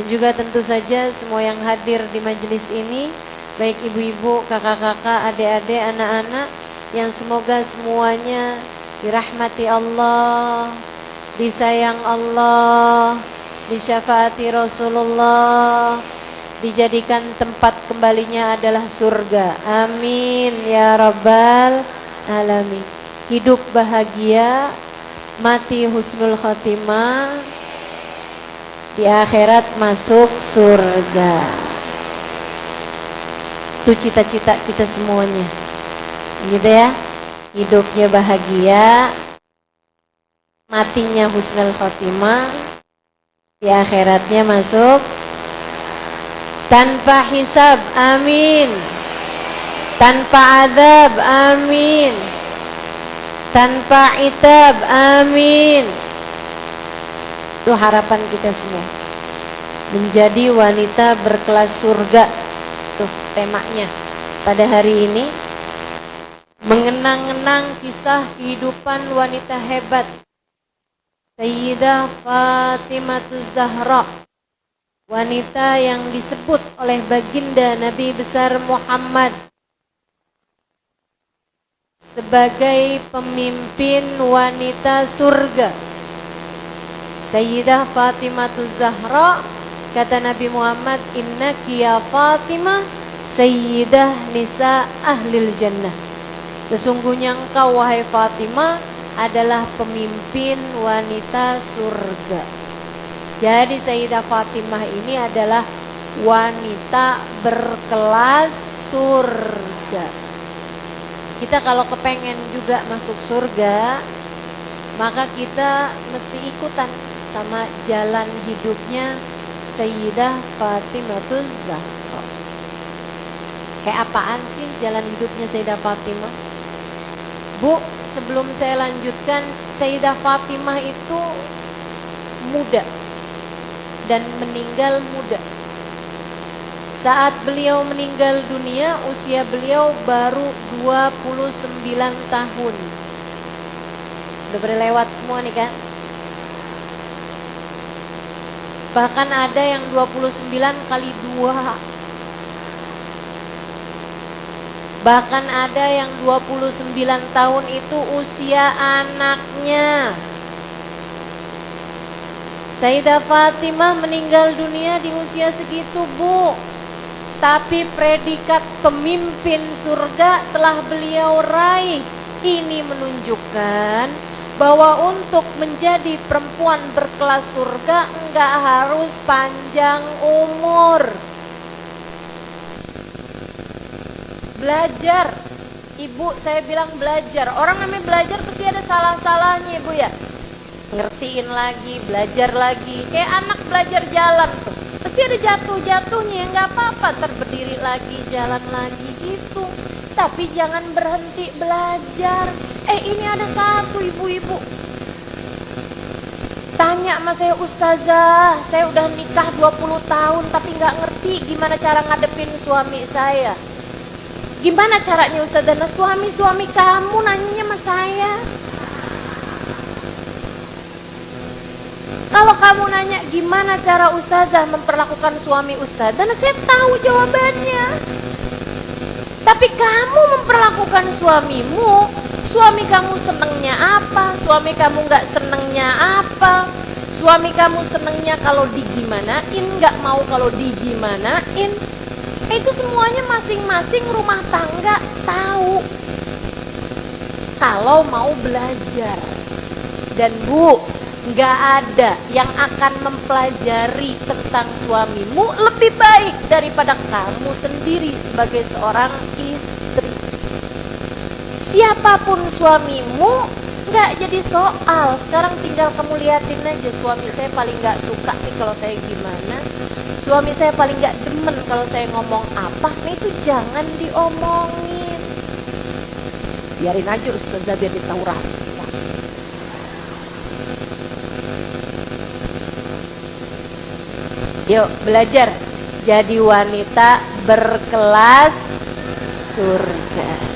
Juga tentu saja semua yang hadir di majelis ini, baik ibu-ibu, kakak-kakak, adik-adik, anak-anak, yang semoga semuanya dirahmati Allah, disayang Allah, disyafaati Rasulullah, dijadikan tempat kembalinya adalah surga. Amin ya rabbal alamin. Hidup bahagia, mati husnul khotimah, di akhirat masuk surga. Itu cita-cita kita semuanya, gitu ya. Hidupnya bahagia, matinya husnul khotimah, di akhiratnya masuk tanpa hisab, amin. Tanpa azab, amin. Tanpa itab, amin. Itu harapan kita semua, menjadi wanita berkelas surga. Tuh temanya pada hari ini, mengenang-enang kisah kehidupan wanita hebat Sayyidah Fatimah Zahra, wanita yang disebut oleh baginda Nabi besar Muhammad sebagai pemimpin wanita surga. Sayyidah Fatimah Zahra, kata Nabi Muhammad, innaki ya Fatimah sayyidah nisa ahlil jannah. Sesungguhnya engkau wahai Fatimah adalah pemimpin wanita surga. Jadi Sayyidah Fatimah ini adalah wanita berkelas surga. Kita kalau kepengen juga masuk surga, maka kita mesti ikutan sama jalan hidupnya Sayyidah Fatimah Zahra. Kayak apaan sih jalan hidupnya Sayyidah Fatimah? Bu, sebelum saya lanjutkan, Sayyidah Fatimah itu muda dan meninggal muda. Saat beliau meninggal dunia, usia beliau baru 29 tahun. Udah berlewat semua nih kan? Bahkan ada yang 29 kali 2. Bahkan ada yang 29 tahun itu usia anaknya. Sayyidah Fatimah meninggal dunia di usia segitu, Bu. Tapi predikat pemimpin surga telah beliau raih. Ini menunjukkan bahwa untuk menjadi perempuan berkelas surga enggak harus panjang umur. Belajar, Ibu, saya bilang belajar. Orang namanya belajar pasti ada salah-salahnya, Ibu ya. Ngertiin lagi, belajar lagi. Kayak anak belajar jalan tuh, pasti ada jatuh-jatuhnya, nggak apa-apa, terberdiri lagi, jalan lagi gitu. Tapi jangan berhenti belajar. Ini ada satu ibu-ibu tanya sama saya, ustazah, saya udah nikah 20 tahun tapi nggak ngerti gimana cara ngadepin suami saya. Gimana caranya ustazah? Nah, suami kamu nanyanya sama saya. Kalau kamu nanya gimana cara ustazah memperlakukan suami ustazah, nah saya tahu jawabannya. Tapi kamu memperlakukan suamimu, suami kamu senengnya apa, suami kamu gak senengnya apa, suami kamu senengnya kalau digimanain, gak mau kalau digimanain. Itu semuanya masing-masing rumah tangga tahu kalau mau belajar. Dan Bu, gak ada yang akan mempelajari tentang suamimu lebih baik daripada kamu sendiri sebagai seorang istri. Siapapun suamimu gak jadi soal. Sekarang tinggal kamu liatin aja, suami saya paling gak suka nih kalau saya gimana, suami saya paling gak demen kalau saya ngomong apa. Nah itu jangan diomongin, biarin aja ustazah, biar dia tahu rasa. Yuk belajar jadi wanita berkelas surga.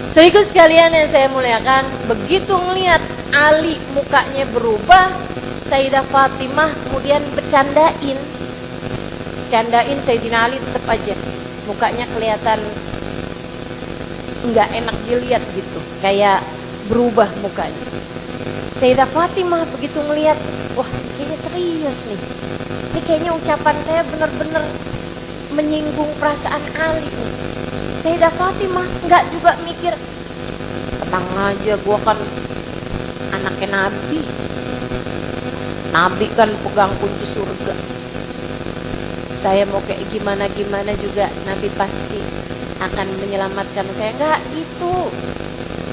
Saudaraku sekalian yang saya muliakan, begitu ngelihat Ali mukanya berubah, Sayyidah Fatimah kemudian bercandain, bercandain Sayyidina Ali tetap aja mukanya kelihatan nggak enak dilihat gitu, kayak berubah mukanya. Sayyidah Fatimah begitu ngelihat, wah kayaknya serius nih, ini kayaknya ucapan saya benar-benar menyinggung perasaan Ali nih. Sayyidah Fatimah nggak juga mikir, tenang aja, gua kan anaknya Nabi, Nabi kan pegang kunci surga, saya mau kayak gimana juga Nabi pasti akan menyelamatkan saya. Nggak gitu,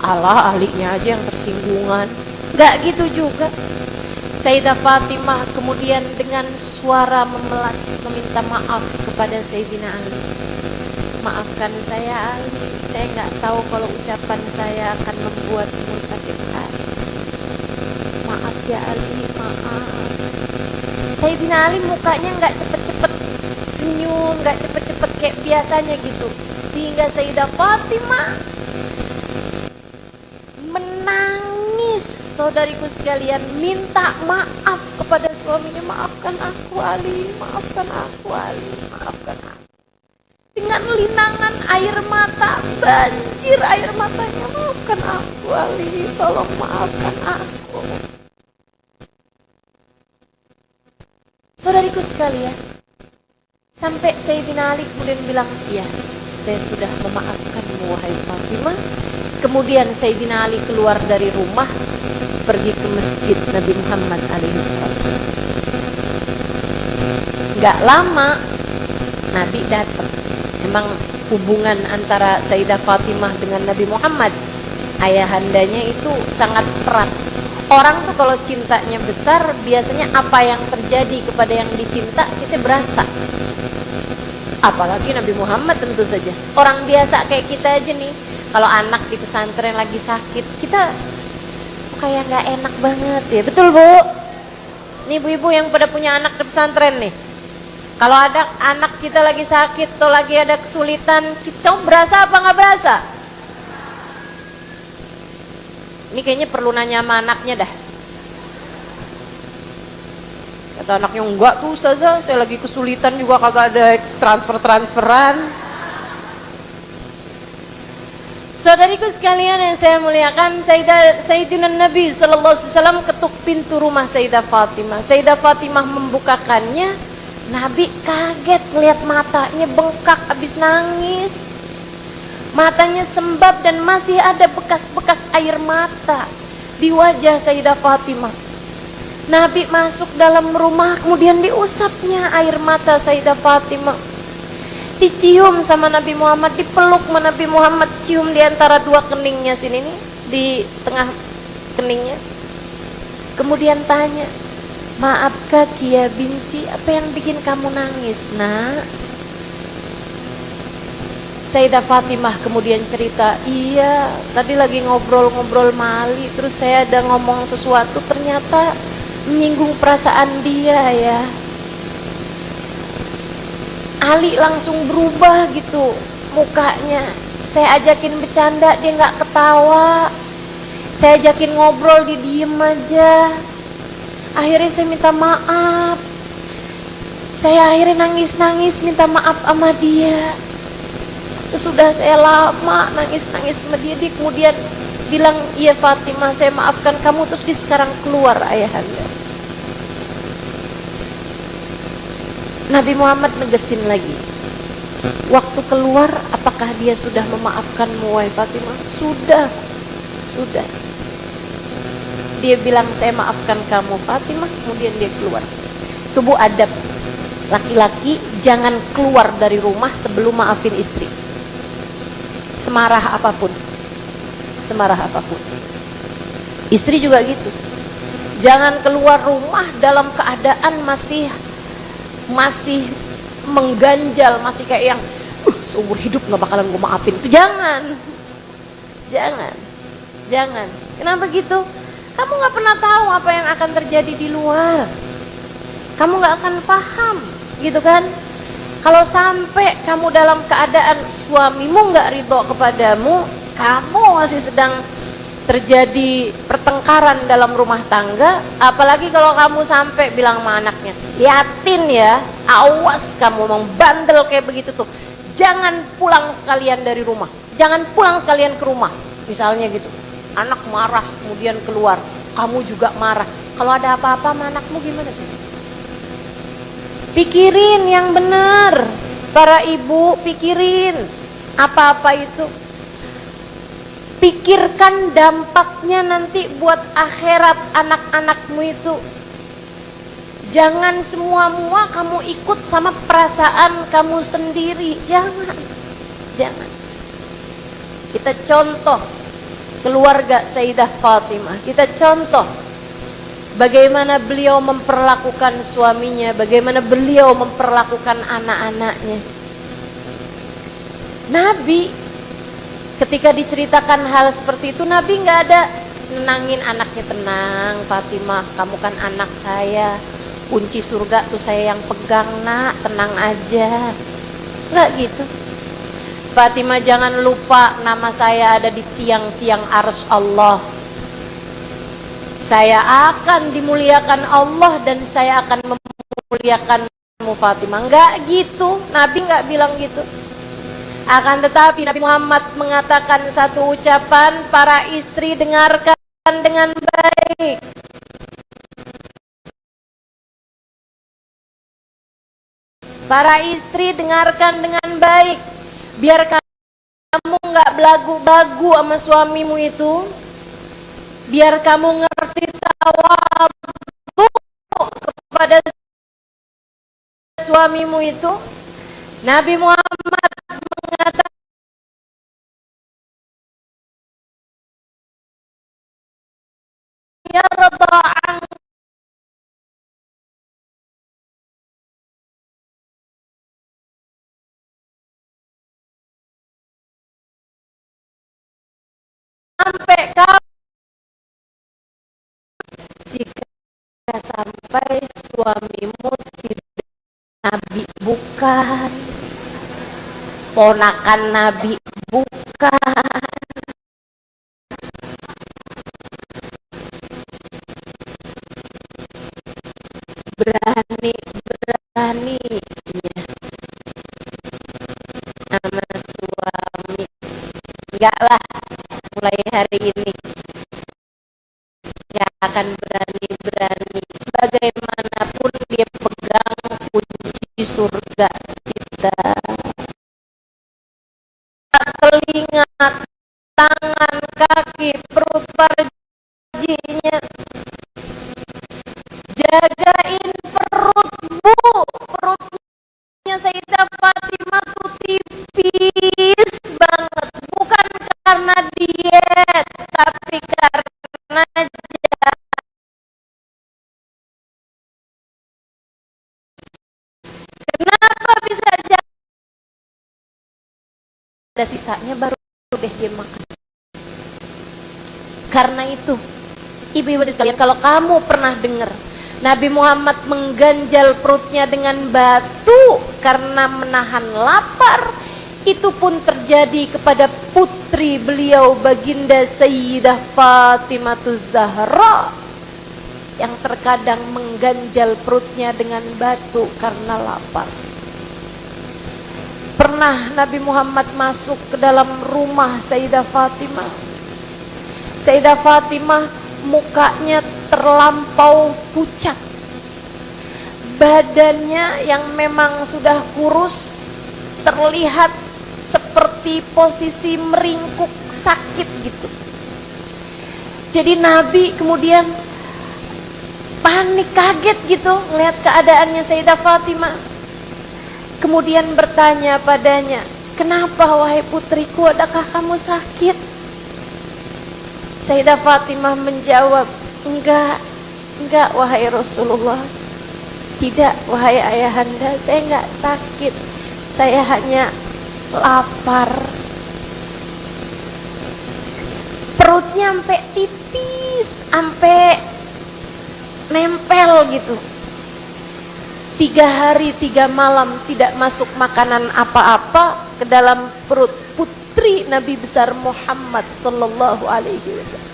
Allah ahlinya aja yang tersinggungan. Nggak gitu juga. Sayyidah Fatimah kemudian dengan suara memelas meminta maaf kepada Sayyidina Ali. Maafkan saya Ali, saya nggak tahu kalau ucapan saya akan membuatmu sakit hati. Maaf ya Ali, maaf. Sayyidina Ali mukanya nggak cepet-cepet senyum, nggak cepet-cepet kayak biasanya gitu, sehingga Sayyidah Fatimah menangis. Saudariku sekalian, minta maaf kepada suaminya, maafkan aku Ali, maafkan aku Ali, maafkan aku. Dengan linangan air mata, banjir air matanya, maafkan aku Ali, tolong maafkan aku. Saudariku sekalian, sampai Sayyidina Ali kemudian bilang, iya saya sudah memaafkanmu wahai Fatimah. Kemudian Sayyidina Ali keluar dari rumah, pergi ke masjid Nabi Muhammad alaihissalam. Gak lama Nabi datang. Memang hubungan antara Sayyidah Fatimah dengan Nabi Muhammad, ayahandanya itu sangat erat. Orang tuh kalau cintanya besar, biasanya apa yang terjadi kepada yang dicinta kita berasa. Apalagi Nabi Muhammad tentu saja. Orang biasa kayak kita aja nih, kalau anak di pesantren lagi sakit, kita kayak nggak enak banget ya, betul Bu? Nih ibu-ibu yang pada punya anak di pesantren nih, kalau ada anak kita lagi sakit atau lagi ada kesulitan, kita berasa apa nggak berasa? Ini kayaknya perlu nanya sama anaknya dah. Kata anaknya, enggak tuh Ustazah, saya lagi kesulitan juga kagak ada transferan. Saudariku sekalian yang saya muliakan, Sayyidina Nabi sallallahu alaihi wasallam ketuk pintu rumah Sayyidah Fatimah. Sayyidah Fatimah membukakannya, Nabi kaget melihat matanya bengkak habis nangis. Matanya sembab dan masih ada bekas-bekas air mata di wajah Sayyidah Fatimah. Nabi masuk dalam rumah, kemudian diusapnya air mata Sayyidah Fatimah. Dicium sama Nabi Muhammad, dipeluk sama Nabi Muhammad, cium di antara dua keningnya sini nih, di tengah keningnya. Kemudian tanya, maaf Kaki ya binti, apa yang bikin kamu nangis nak? Sayyidah Fatimah kemudian cerita, iya tadi lagi ngobrol-ngobrol Mali, terus saya ada ngomong sesuatu ternyata menyinggung perasaan dia ya. Ali langsung berubah gitu mukanya. Saya ajakin bercanda dia nggak ketawa, saya ajakin ngobrol dia diem aja. Akhirnya saya minta maaf, saya akhirnya nangis-nangis minta maaf sama dia. Sesudah saya lama nangis-nangis sama dia kemudian bilang, iya Fatimah saya maafkan kamu, terus dia sekarang keluar ayahanda. Nabi Muhammad negesin lagi, waktu keluar apakah dia sudah memaafkanmu wahai Fatimah? Sudah. Dia bilang saya maafkan kamu Fatimah, kemudian dia keluar. Tubuh adab laki-laki jangan keluar dari rumah sebelum maafin istri, semarah apapun. Istri juga gitu, jangan keluar rumah dalam keadaan masih mengganjal, masih kayak yang seumur hidup nggak bakalan gue maafin. Itu jangan. Kenapa gitu? Kamu nggak pernah tahu apa yang akan terjadi di luar, kamu nggak akan paham gitu kan. Kalau sampai kamu dalam keadaan suamimu nggak ridho kepadamu, kamu masih sedang terjadi pertengkaran dalam rumah tangga, apalagi kalau kamu sampai bilang sama anaknya, liatin ya awas kamu membandel kayak begitu tuh, jangan pulang sekalian dari rumah, jangan pulang sekalian ke rumah. Misalnya gitu, anak marah kemudian keluar, kamu juga marah. Kalau ada apa-apa sama anakmu gimana coba? Pikirin yang benar, para ibu, pikirin apa-apa itu. Pikirkan dampaknya nanti buat akhirat anak-anakmu itu. Jangan semua-mua kamu ikut sama perasaan kamu sendiri. Jangan. Kita contoh keluarga Sayyidah Fatimah. Kita contoh bagaimana beliau memperlakukan suaminya, bagaimana beliau memperlakukan anak-anaknya. Nabi ketika diceritakan hal seperti itu, Nabi nggak ada nenangin anaknya. Tenang Fatimah, kamu kan anak saya, kunci surga tuh saya yang pegang nak, tenang aja. Nggak gitu. Fatimah jangan lupa nama saya ada di tiang-tiang arsy Allah. Saya akan dimuliakan Allah dan saya akan memuliakanmu Fatimah. Nggak gitu, Nabi nggak bilang gitu. Akan tetapi Nabi Muhammad mengatakan satu ucapan, para istri dengarkan dengan baik. Para istri dengarkan dengan baik, biar kamu nggak belagu-belagu sama suamimu itu, biar kamu ngerti tawadhu kepada suamimu itu. Nabi Muhammad mengatakan ya radha'an sampai kapan, jika sampai suamimu tidak Nabi bukan, ponakan Nabi bukan, berani-beraninya sama suami. Enggak lah, mulai hari ini gak akan berani-berani. Bagaimanapun dia pegang kunci surga kita, telinga, tangan, kaki, perut, farjinya. Jagain perut bu, perutnya Sayyidah Fatimah tuh tipis banget, bukan karena diet, tapi karena kenapa bisa jaga? Ada sisanya baru deh dia makan. Karena itu, ibu-ibu sekalian, kalau kamu pernah dengar Nabi Muhammad mengganjal perutnya dengan batu karena menahan lapar, itu pun terjadi kepada putri beliau baginda Sayyidah Fatimahuz Zahra yang terkadang mengganjal perutnya dengan batu karena lapar. Pernah Nabi Muhammad masuk ke dalam rumah Sayyidah Fatimah. Sayyidah Fatimah mukanya terlampau pucat, badannya yang memang sudah kurus terlihat seperti posisi meringkuk sakit gitu. Jadi Nabi kemudian panik, kaget gitu melihat keadaannya Sayyidah Fatimah. Kemudian bertanya padanya, kenapa wahai putriku, adakah kamu sakit? Sayyidah Fatimah menjawab, enggak wahai Rasulullah, tidak wahai ayahanda, saya enggak sakit, saya hanya lapar. Perutnya sampai tipis, sampai nempel gitu. 3 hari 3 malam tidak masuk makanan apa-apa ke dalam perut putri Nabi besar Muhammad sallallahu alaihi wasallam.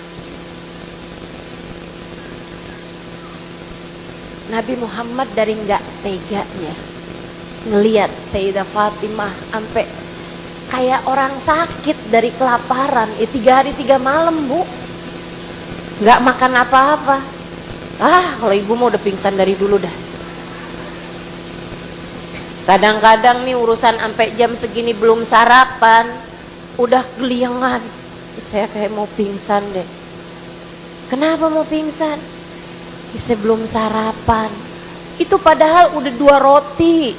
Nabi Muhammad dari enggak teganya ngeliat Sayyidah Fatimah sampai kayak orang sakit dari kelaparan. 3 hari 3 malam Bu, nggak makan apa-apa. Kalau ibu mau udah pingsan dari dulu dah. Kadang-kadang nih urusan sampai jam segini belum sarapan, udah geliangan. Saya kayak mau pingsan deh. Kenapa mau pingsan? Saya belum sarapan. Itu padahal udah 2 roti.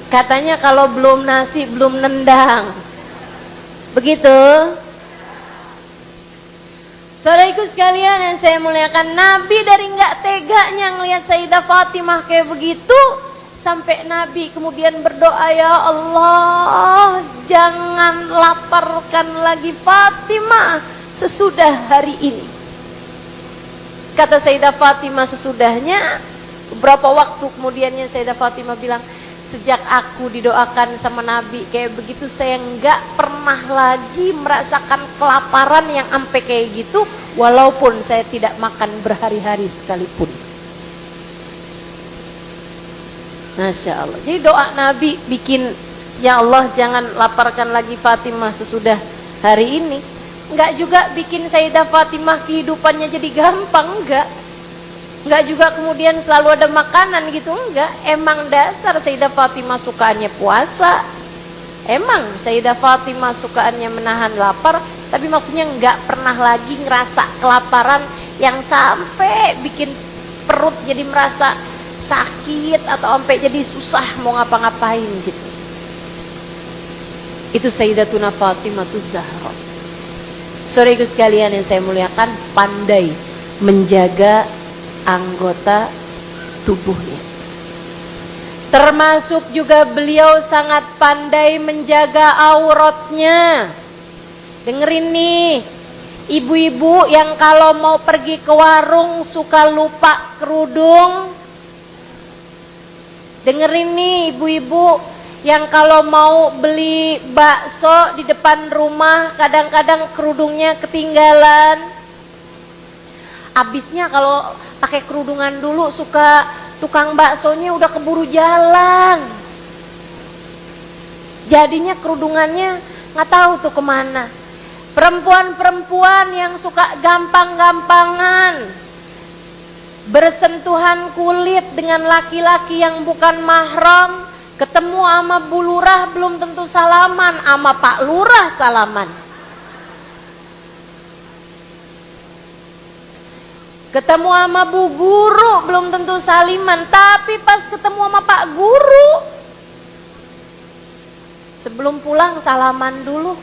Katanya kalau belum nasi belum nendang. Begitu? Saudaraku sekalian yang saya muliakan, Nabi dari nggak teganya ngelihat Sayyidah Fatimah kayak begitu, sampai Nabi kemudian berdoa, ya Allah, jangan laparkan lagi Fatimah sesudah hari ini. Kata Sayyidah Fatimah sesudahnya, beberapa waktu kemudiannya Sayyidah Fatimah bilang, sejak aku didoakan sama Nabi kayak begitu, saya nggak pernah lagi merasakan kelaparan yang sampai kayak gitu, walaupun saya tidak makan berhari-hari sekalipun. Masya Allah. Jadi doa Nabi bikin, ya Allah jangan laparkan lagi Fatimah sesudah hari ini. Nggak juga bikin Sayyidah Fatimah kehidupannya jadi gampang, enggak juga kemudian selalu ada makanan gitu, enggak. Emang dasar Sayyidah Fatimah sukaannya puasa, emang Sayyidah Fatimah sukaannya menahan lapar, tapi maksudnya enggak pernah lagi ngerasa kelaparan yang sampai bikin perut jadi merasa sakit atau sampai jadi susah mau ngapa-ngapain gitu. Itu Sayyidatuna Fatimah Zahra. Saudaraku sekalian yang saya muliakan, pandai menjaga anggota tubuhnya. Termasuk juga beliau sangat pandai menjaga auratnya. Dengerin nih, ibu-ibu yang kalau mau pergi ke warung suka lupa kerudung. Dengerin nih ibu-ibu yang kalau mau beli bakso di depan rumah kadang-kadang kerudungnya ketinggalan. Abisnya kalau pakai kerudungan dulu suka tukang baksonya udah keburu jalan, jadinya kerudungannya nggak tahu tuh kemana. Perempuan-perempuan yang suka gampang-gampangan bersentuhan kulit dengan laki-laki yang bukan mahram, ketemu sama Bu Lurah belum tentu salaman, sama Pak Lurah salaman. Ketemu sama Bu Guru belum tentu saliman, tapi pas ketemu sama Pak Guru sebelum pulang salaman dulu.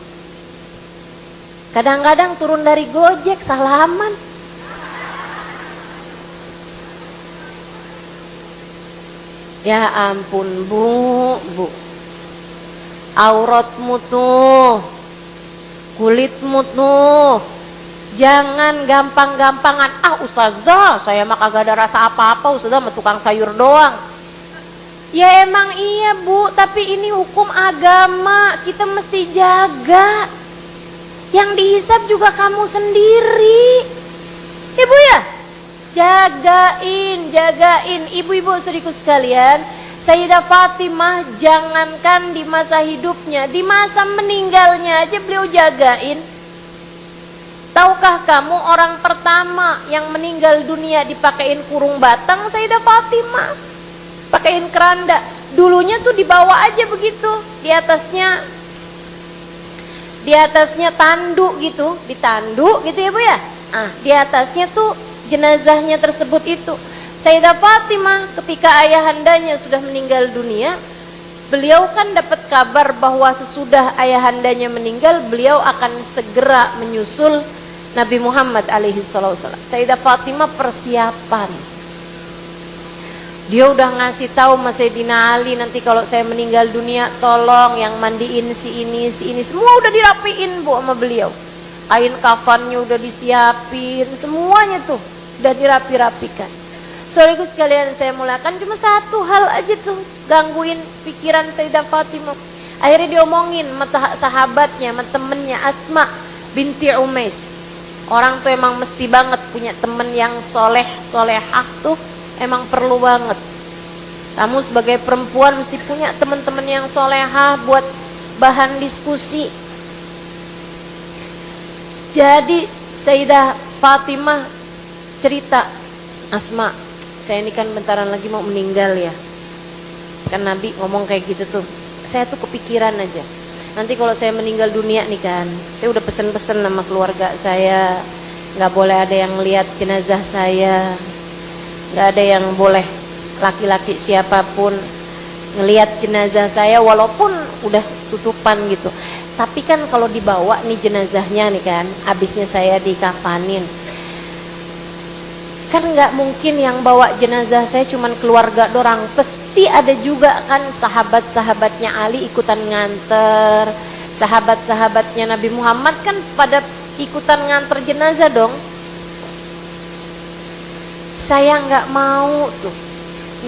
Kadang-kadang turun dari Gojek salaman. Ya ampun Bu, auratmu tuh, kulitmu tuh, jangan gampang-gampangan. Ustazah, saya mah kagak ada rasa apa-apa, ustazah mah tukang sayur doang. Ya emang iya Bu, tapi ini hukum agama, kita mesti jaga. Yang dihisab juga kamu sendiri, Ibu ya. Jagain ibu-ibu saudariku sekalian. Sayyidah Fatimah jangankan di masa hidupnya, di masa meninggalnya aja beliau jagain. Tahukah kamu orang pertama yang meninggal dunia dipakein kurung batang Sayyidah Fatimah, pakein keranda. Dulunya tuh dibawa aja begitu, di atasnya tanduk gitu, ditanduk gitu ya Bu ya. Di atasnya tuh jenazahnya tersebut itu. Sayyidah Fatimah ketika ayahandanya sudah meninggal dunia, beliau kan dapat kabar bahwa sesudah ayahandanya meninggal, beliau akan segera menyusul Nabi Muhammad alaihi wasallam. Sayyidah Fatimah persiapan. Dia udah ngasih tahu Mas Sayyidina Ali, nanti kalau saya meninggal dunia tolong yang mandiin si ini, semua udah dirapiin Bu sama beliau. Kain kafannya udah disiapin, semuanya tuh udah dirapi-rapikan. Saudaraku sekalian saya muliakan, cuma satu hal aja tuh gangguin pikiran Sayyidah Fatimah. Akhirnya diomongin sama sahabatnya, sama temennya Asma binti Umais. Orang tuh emang mesti banget punya temen yang solehah tuh, emang perlu banget. Kamu sebagai perempuan mesti punya teman-teman yang solehah buat bahan diskusi. Jadi Sayyidah Fatimah cerita, Asma, saya ini kan bentaran lagi mau meninggal ya. Kan Nabi ngomong kayak gitu tuh. Saya tuh kepikiran aja. Nanti kalau saya meninggal dunia nih kan, saya udah pesen-pesen sama keluarga saya, nggak boleh ada yang lihat jenazah saya, nggak ada yang boleh laki-laki siapapun ngelihat jenazah saya walaupun udah tutupan gitu. Tapi kan kalau dibawa nih jenazahnya nih kan, abisnya saya dikafanin, kan nggak mungkin yang bawa jenazah saya cuman keluarga dorang, pasti ada juga kan sahabat-sahabatnya Ali ikutan nganter, sahabat-sahabatnya Nabi Muhammad kan pada ikutan nganter jenazah dong. Saya nggak mau tuh,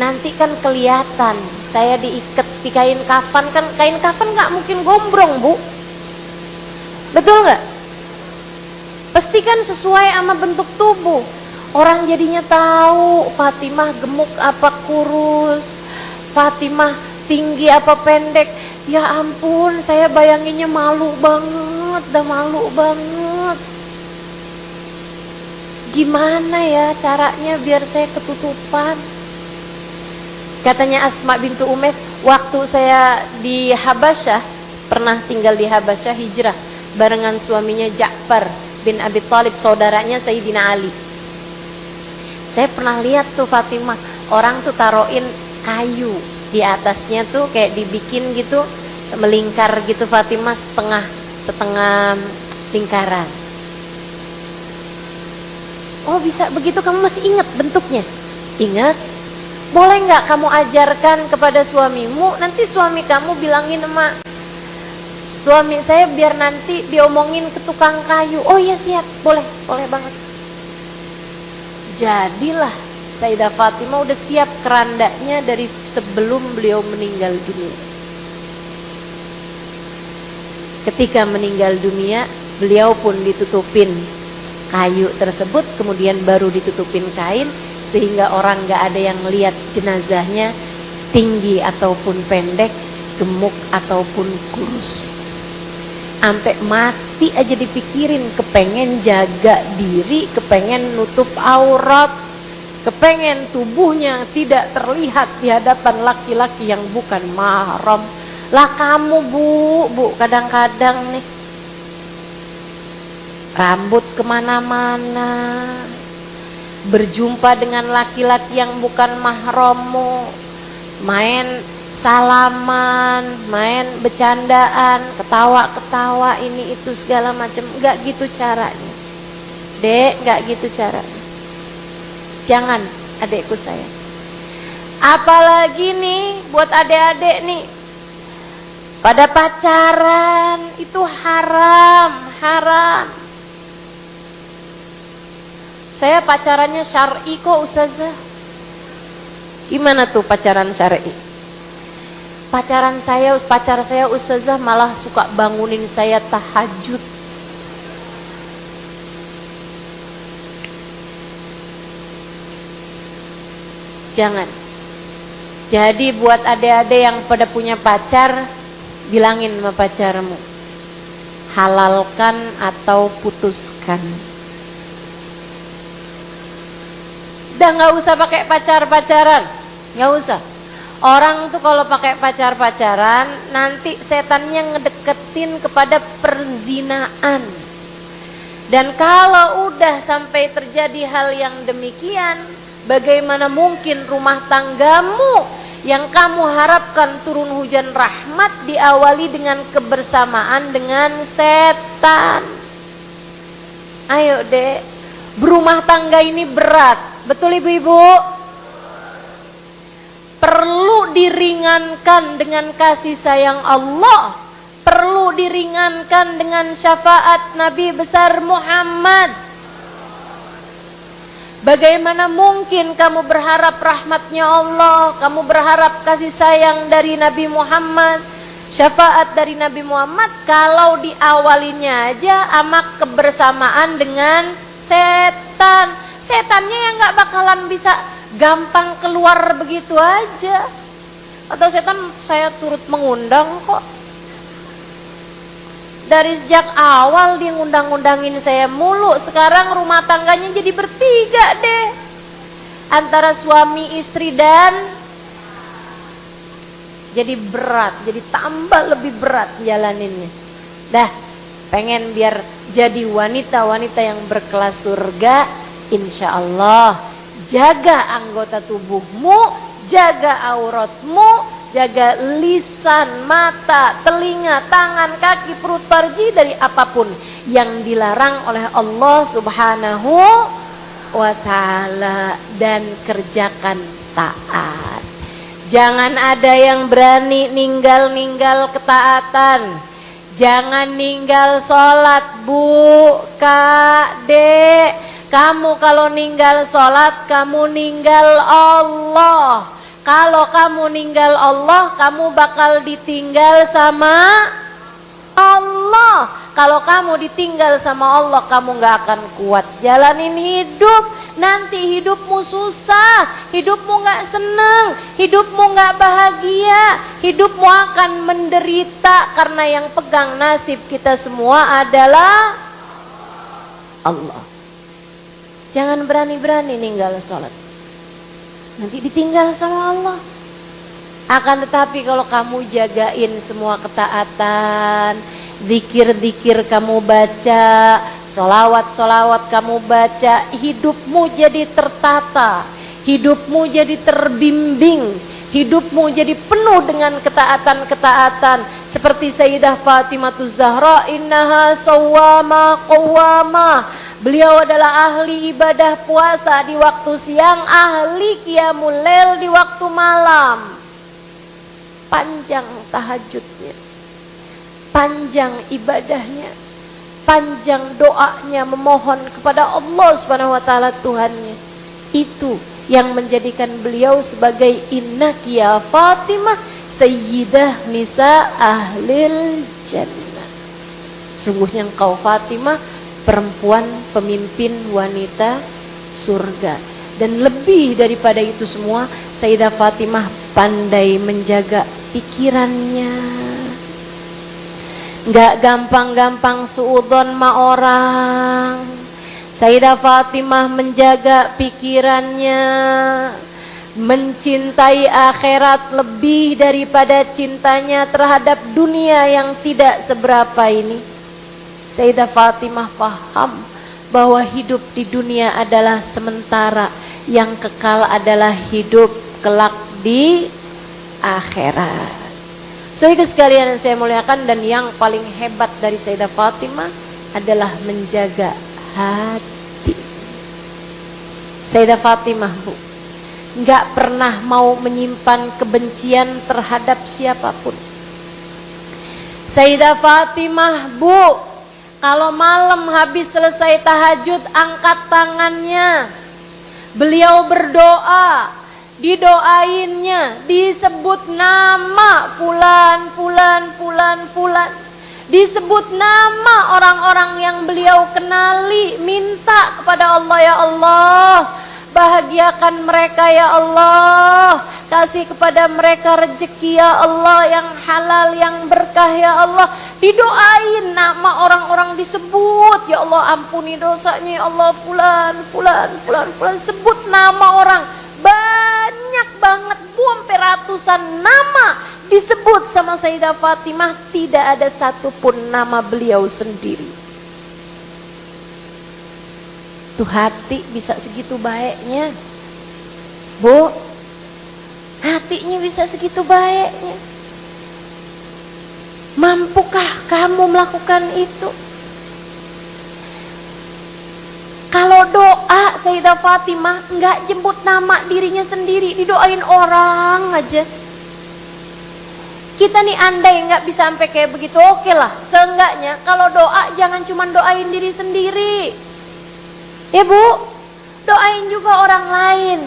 nanti kan kelihatan saya diikat di kain kafan, kan kain kafan nggak mungkin gombrong Bu, betul nggak? Pasti kan sesuai sama bentuk tubuh. Orang jadinya tahu Fatimah gemuk apa kurus, Fatimah tinggi apa pendek. Ya ampun, saya bayanginnya malu banget, dah malu banget. Gimana ya caranya biar saya ketutupan? Katanya Asma bintu Umes, waktu saya di Habasyah, pernah tinggal di Habasyah, hijrah barengan suaminya Ja'far bin Abi Thalib, saudaranya Sayyidina Ali. Saya pernah lihat tuh Fatimah, orang tuh taruhin kayu di atasnya tuh kayak dibikin gitu, melingkar gitu Fatimah setengah lingkaran. Oh bisa begitu, kamu masih ingat bentuknya? Ingat? Boleh nggak kamu ajarkan kepada suamimu? Nanti suami kamu bilangin sama suami saya biar nanti diomongin ke tukang kayu. Oh iya siap, boleh banget. Jadilah Sayyidah Fatimah udah siap kerandanya dari sebelum beliau meninggal dunia. Ketika meninggal dunia, beliau pun ditutupin kayu tersebut, kemudian baru ditutupin kain, sehingga orang gak ada yang lihat jenazahnya tinggi ataupun pendek, gemuk ataupun kurus. Sampai mati aja dipikirin, kepengen jaga diri, kepengen nutup aurat, kepengen tubuhnya tidak terlihat di hadapan laki-laki yang bukan mahram. Lah kamu bu kadang-kadang nih rambut kemana-mana, berjumpa dengan laki-laki yang bukan mahrammu, main salaman, main bercandaan, ketawa-ketawa ini itu segala macam. Enggak gitu caranya Dek, enggak gitu caranya. Jangan adekku sayang. Apalagi nih buat adek-adek nih, pada pacaran itu haram. Saya pacarannya syar'i kok Ustazah. Gimana tuh pacaran syar'i? Pacar saya Ustazah malah suka bangunin saya tahajud. Jangan. Jadi buat adik-adik yang pada punya pacar, bilangin sama pacarmu, halalkan atau putuskan. Udah gak usah pakai pacaran, gak usah. Orang tuh kalau pakai pacaran nanti setannya ngedeketin kepada perzinaan. Dan kalau udah sampai terjadi hal yang demikian, bagaimana mungkin rumah tanggamu yang kamu harapkan turun hujan rahmat diawali dengan kebersamaan dengan setan? Ayo dek, berumah tangga ini berat, betul ibu-ibu? Perlu diringankan dengan kasih sayang Allah, perlu diringankan dengan syafaat Nabi besar Muhammad. Bagaimana mungkin kamu berharap rahmatnya Allah, kamu berharap kasih sayang dari Nabi Muhammad, syafaat dari Nabi Muhammad, kalau diawalinya aja sama kebersamaan dengan setan? Setannya yang gak bakalan bisa gampang keluar begitu aja. Kata setan, saya turut mengundang kok. Dari sejak awal dia ngundang-undangin saya mulu. Sekarang rumah tangganya jadi bertiga deh, antara suami, istri, dan jadi berat, jadi tambah lebih berat jalaninnya. Dah, pengen biar jadi wanita-wanita yang berkelas surga, insya Allah jaga anggota tubuhmu, jaga auratmu, jaga lisan, mata, telinga, tangan, kaki, perut, farji dari apapun yang dilarang oleh Allah Subhanahu wa ta'ala, dan kerjakan taat. Jangan ada yang berani ninggal-ninggal ketaatan. Jangan ninggal sholat, Bu, Kak, Dek. Kamu kalau ninggal sholat, kamu ninggal Allah. Kalau kamu ninggal Allah, kamu bakal ditinggal sama Allah. Kalau kamu ditinggal sama Allah, kamu gak akan kuat jalanin hidup. Nanti hidupmu susah, hidupmu gak seneng, hidupmu gak bahagia, hidupmu akan menderita. Karena yang pegang nasib kita semua adalah Allah. Jangan berani-berani ninggal sholat, nanti ditinggal sama Allah. Akan tetapi kalau kamu jagain semua ketaatan, zikir-zikir kamu baca, solawat-solawat kamu baca, hidupmu jadi tertata, hidupmu jadi terbimbing, hidupmu jadi penuh dengan ketaatan-ketaatan. Seperti Sayyidah Fatimah Zahra, innaha sawwamah qawwamah. Beliau adalah ahli ibadah puasa di waktu siang, ahli qiyamul lail di waktu malam. Panjang tahajudnya, panjang ibadahnya, panjang doanya memohon kepada Allah Subhanahu wa taala Tuhannya. Itu yang menjadikan beliau sebagai innaki ya Fatimah sayyidah nisa ahlil jannah. Sungguhnya engkau Fatimah perempuan pemimpin wanita surga. Dan lebih daripada itu semua, Sayyidah Fatimah pandai menjaga pikirannya. Gak gampang-gampang suudzon ma orang. Sayyidah Fatimah menjaga pikirannya, mencintai akhirat lebih daripada cintanya terhadap dunia yang tidak seberapa ini. Sayyidah Fatimah paham bahwa hidup di dunia adalah sementara, yang kekal adalah hidup kelak di akhirat. Saudara sekalian yang saya muliakan, dan yang paling hebat dari Sayyidah Fatimah adalah menjaga hati. Sayyidah Fatimah, Bu, nggak pernah mau menyimpan kebencian terhadap siapapun. Sayyidah Fatimah, Bu, kalau malam habis selesai tahajud, angkat tangannya, beliau berdoa, didoainnya, disebut nama fulan, fulan, fulan, fulan, disebut nama orang-orang yang beliau kenali, minta kepada Allah, ya Allah, bahagiakan mereka ya Allah, kasih kepada mereka rezeki ya Allah yang halal, yang berkah ya Allah. Didoain nama orang-orang, disebut, ya Allah ampuni dosanya ya Allah, fulan, fulan, fulan, fulan. Sebut nama orang, banyak banget, sampai ratusan nama disebut sama Sayyidah Fatimah. Tidak ada satupun nama beliau sendiri. Tuh hati bisa segitu baiknya, Bu, hatinya bisa segitu baiknya. Mampukah kamu melakukan itu? Kalau doa Sayyidah Fatimah enggak jemput nama dirinya sendiri, didoain orang aja. Kita nih andai enggak bisa sampai kayak begitu, oke lah. Seenggaknya kalau doa jangan cuma doain diri sendiri. Ya Bu, doain juga orang lain.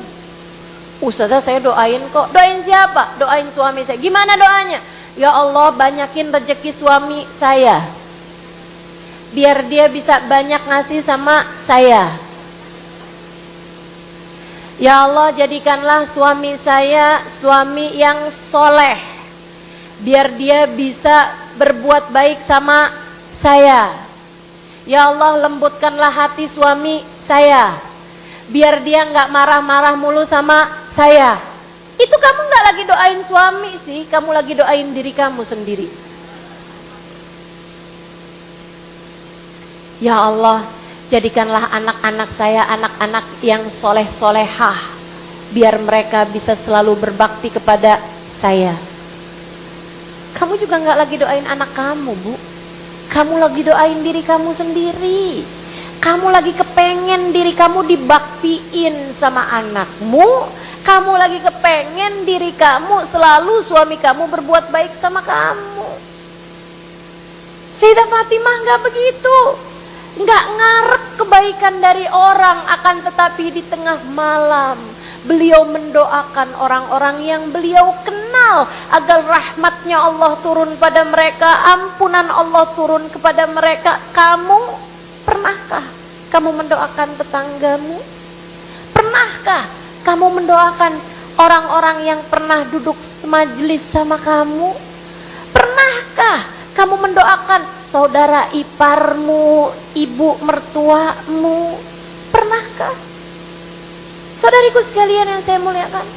Ustazah saya doain kok. Doain siapa? Doain suami saya. Gimana doanya? Ya Allah banyakin rezeki suami saya, biar dia bisa banyak ngasih sama saya. Ya Allah, jadikanlah suami saya suami yang soleh, biar dia bisa berbuat baik sama saya. Ya Allah, lembutkanlah hati suami saya, biar dia nggak marah-marah mulu sama saya. Itu kamu nggak lagi doain suami sih, kamu lagi doain diri kamu sendiri. Ya Allah, jadikanlah anak-anak saya anak-anak yang soleh-solehah, biar mereka bisa selalu berbakti kepada saya. Kamu juga nggak lagi doain anak kamu, Bu. Kamu lagi doain diri kamu sendiri. Kamu lagi kepengen diri kamu dibaktiin sama anakmu. Kamu lagi kepengen diri kamu selalu suami kamu berbuat baik sama kamu. Sayyidah Fatimah nggak begitu. Nggak ngarep kebaikan dari orang, akan tetapi di tengah malam beliau mendoakan orang-orang yang beliau kenal agar rahmatnya Allah turun pada mereka, ampunan Allah turun kepada mereka. Kamu pernahkah kamu mendoakan tetanggamu? Pernahkah kamu mendoakan orang-orang yang pernah duduk semajelis sama kamu? Pernahkah kamu mendoakan saudara iparmu, ibu mertuamu? Pernahkah? Saudariku sekalian yang saya muliakan,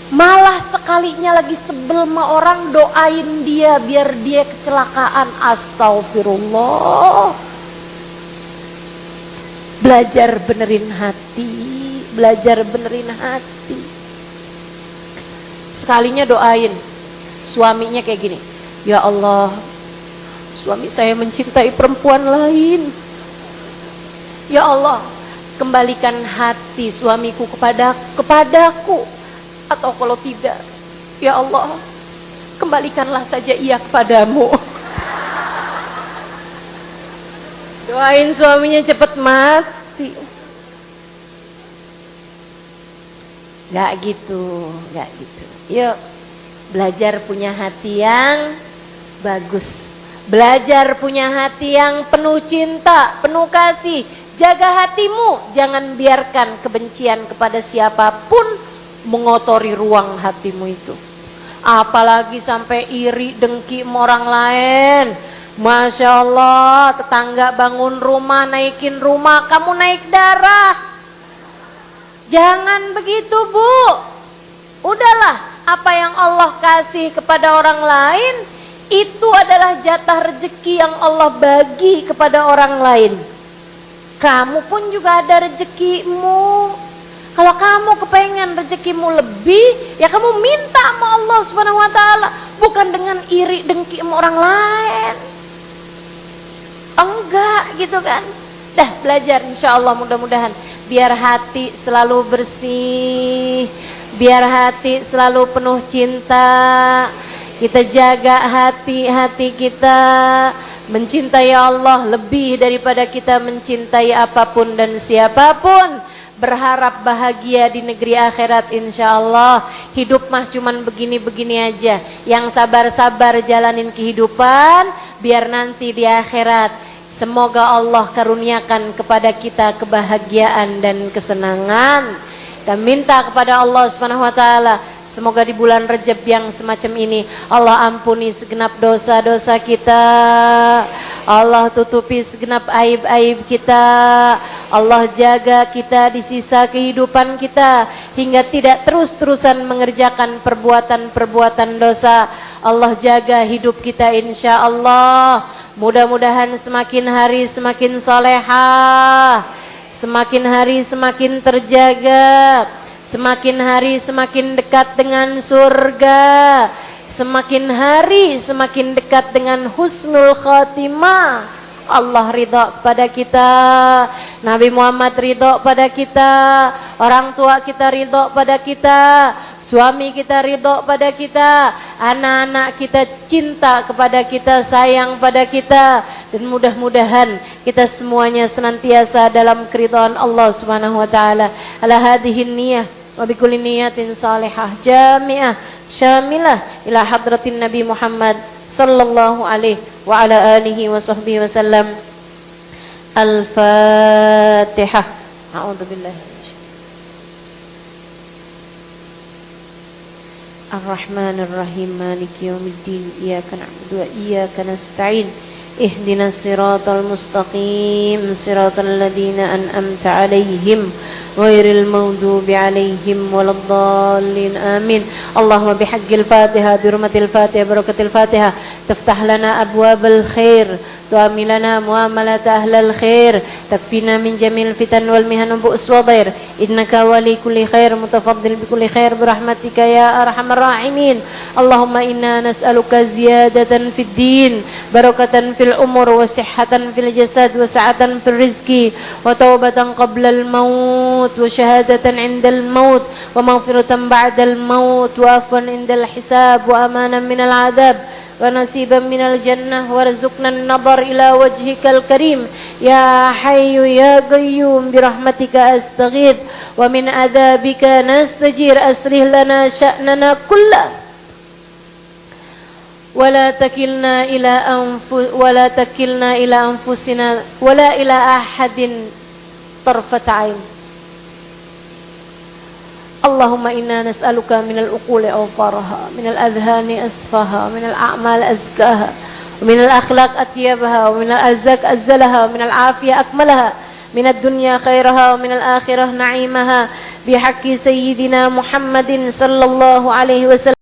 malah sekalinya lagi sebel sama orang, doain dia biar dia kecelakaan. Astagfirullah. Belajar benerin hati, belajar benerin hati. Sekalinya doain suaminya kayak gini, ya Allah, suami saya mencintai perempuan lain. Ya Allah, kembalikan hati suamiku kepadaku, atau kalau tidak, ya Allah, kembalikanlah saja ia kepadamu. Doain suaminya cepat mati. Gak gitu, gak gitu. Yuk, belajar punya hati yang bagus. Belajar punya hati yang penuh cinta, penuh kasih. Jaga hatimu, jangan biarkan kebencian kepada siapapun mengotori ruang hatimu itu. Apalagi sampai iri, dengki sama orang lain. Masya Allah, tetangga bangun rumah, naikin rumah, kamu naik darah. Jangan begitu, Bu. Udahlah, apa yang Allah kasih kepada orang lain, itu adalah jatah rezeki yang Allah bagi kepada orang lain. Kamu pun juga ada rezekimu. Kalau kamu kepengen rezekimu lebih, ya kamu minta sama Allah Subhanahu wa taala, bukan dengan iri dengki sama orang lain. Enggak gitu kan. Dah belajar insyaallah, mudah-mudahan biar hati selalu bersih, biar hati selalu penuh cinta. Kita jaga hati-hati kita, mencintai Allah lebih daripada kita mencintai apapun dan siapapun. Berharap bahagia di negeri akhirat insyaallah. Hidup mah cuman begini-begini aja. Yang sabar-sabar jalanin kehidupan, biar nanti di akhirat semoga Allah karuniakan kepada kita kebahagiaan dan kesenangan. Dan minta kepada Allah Subhanahu wa taala, semoga di bulan Rajab yang semacam ini Allah ampuni segenap dosa-dosa kita, Allah tutupi segenap aib-aib kita, Allah jaga kita di sisa kehidupan kita hingga tidak terus-terusan mengerjakan perbuatan-perbuatan dosa. Allah jaga hidup kita insya Allah. Mudah-mudahan semakin hari semakin salehah, semakin hari semakin terjaga, semakin hari semakin dekat dengan surga, semakin hari semakin dekat dengan husnul khatimah. Allah ridha pada kita, Nabi Muhammad ridha pada kita, orang tua kita ridha pada kita, suami kita ridha pada kita, anak-anak kita cinta kepada kita, sayang pada kita. Dan mudah-mudahan kita semuanya senantiasa dalam keridhaan Allah Subhanahu wa taala. Ala hadhihi niyah wa bikulli niyatin salihah jami'ah syamilah ila hadratin Nabi Muhammad sallallahu alaihi wa ala alihi wa sahbihi wasallam. Al-Fatihah. A'udzubillah. Ar-Rahmanir Rahim, Maliki Yaumiddin, Iyyaka na'budu wa iyyaka nasta'in. Ihdinas siratal mustaqim, siratal ladzina an'amta 'alaihim ghairil maghdubi 'alaihim waladdallin. Amin. Allahumma bihaqqil Fatihah, bi hurmatil Fatihah, barakatil Fatihah, taftah lana abwabal khair, tu'amil lana muamalat ahlal khair, takfina min jamil fitan wal mihan wa bu'us wa dhair. Innaka wali kulli khair, mutafaddil bi kulli khair bi rahmatika ya arhamar rahimin. Allahumma inna nas'aluka ziyadatan fid din, barakatan fil umur, wa sihhatan fil jasad, wa sa'atan fil rizqi, wa taubatan qabla al maut, wa shahadatan 'inda al maut, wa maghfiratan ba'da al maut, wa afwan 'inda al hisab, wa amanan min al 'adab, wa nasiban min al jannah, warzuqna an-nadhar ila wajhikal karim ya hayyu ya qayyum bi rahmatika astaghith, wa min adzabika nastajir. Aslih lana sya'nana kullahu ولا تكلنا إلى أنفسنا ولا إلى أحد طرفة عين. اللهم إنا نسألك من العقول أوفارها، من الأذهان أسفاها، من الأعمال أزكاها، ومن الأخلاق أطيبها، ومن الأرزاق أزلها، ومن العافية أكملها، من الدنيا خيرها، ومن الآخرة نعيمها، بحق سيدنا محمد صلى الله عليه وسلم.